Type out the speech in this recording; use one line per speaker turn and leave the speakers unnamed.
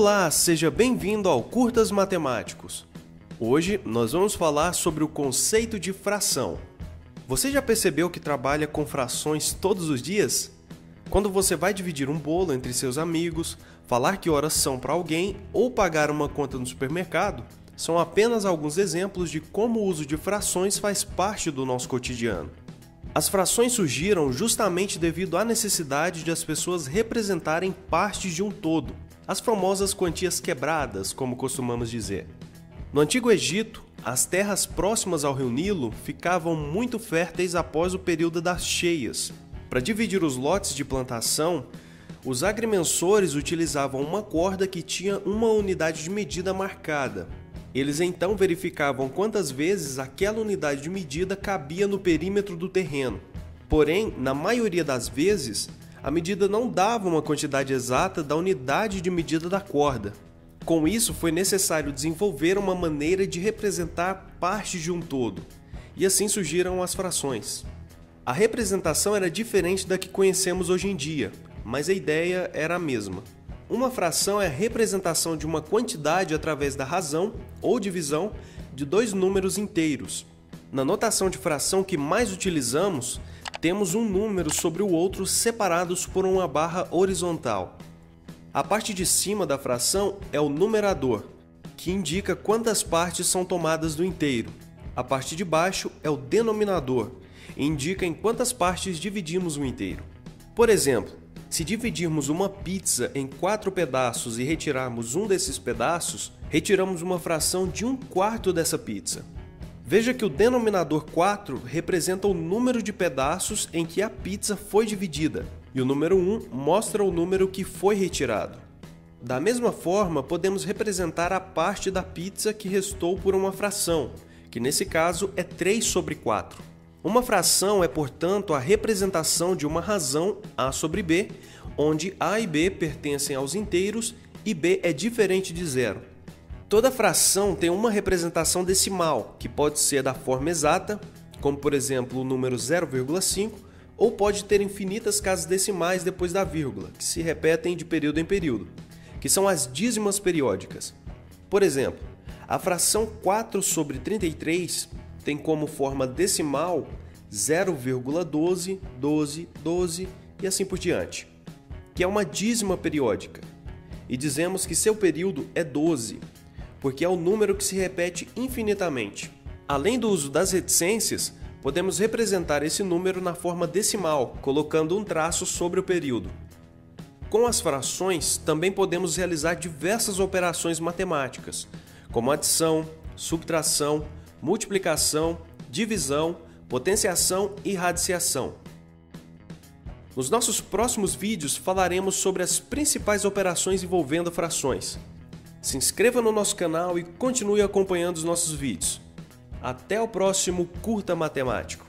Olá, seja bem-vindo ao Curtas Matemáticos. Hoje nós vamos falar sobre o conceito de fração. Você já percebeu que trabalha com frações todos os dias? Quando você vai dividir um bolo entre seus amigos, falar que horas são para alguém ou pagar uma conta no supermercado, são apenas alguns exemplos de como o uso de frações faz parte do nosso cotidiano. As frações surgiram justamente devido à necessidade de as pessoas representarem partes de um todo, as famosas quantias quebradas, como costumamos dizer. No Antigo Egito, as terras próximas ao rio Nilo ficavam muito férteis após o período das cheias. Para dividir os lotes de plantação, os agrimensores utilizavam uma corda que tinha uma unidade de medida marcada. Eles então verificavam quantas vezes aquela unidade de medida cabia no perímetro do terreno. Porém, na maioria das vezes, a medida não dava uma quantidade exata da unidade de medida da corda. Com isso, foi necessário desenvolver uma maneira de representar parte de um todo, e assim surgiram as frações. A representação era diferente da que conhecemos hoje em dia, mas a ideia era a mesma. Uma fração é a representação de uma quantidade através da razão ou divisão de dois números inteiros. Na notação de fração que mais utilizamos, temos um número sobre o outro separados por uma barra horizontal. A parte de cima da fração é o numerador, que indica quantas partes são tomadas do inteiro. A parte de baixo é o denominador, e indica em quantas partes dividimos o inteiro. Por exemplo, se dividirmos uma pizza em 4 pedaços e retirarmos um desses pedaços, retiramos uma fração de 1/4 dessa pizza. Veja que o denominador 4 representa o número de pedaços em que a pizza foi dividida, e o número 1 mostra o número que foi retirado. Da mesma forma, podemos representar a parte da pizza que restou por uma fração, que nesse caso é 3/4. Uma fração é, portanto, a representação de uma razão A sobre B, onde A e B pertencem aos inteiros e B é diferente de zero. Toda fração tem uma representação decimal, que pode ser da forma exata, como por exemplo o número 0,5, ou pode ter infinitas casas decimais depois da vírgula, que se repetem de período em período, que são as dízimas periódicas. Por exemplo, a fração 4/33 tem como forma decimal 0,12, 12, 12 e assim por diante, que é uma dízima periódica. E dizemos que seu período é 12, porque é o número que se repete infinitamente. Além do uso das reticências, podemos representar esse número na forma decimal, colocando um traço sobre o período. Com as frações, também podemos realizar diversas operações matemáticas, como adição, subtração, multiplicação, divisão, potenciação e radiciação. Nos nossos próximos vídeos falaremos sobre as principais operações envolvendo frações. Se inscreva no nosso canal e continue acompanhando os nossos vídeos. Até o próximo Curta Matemático.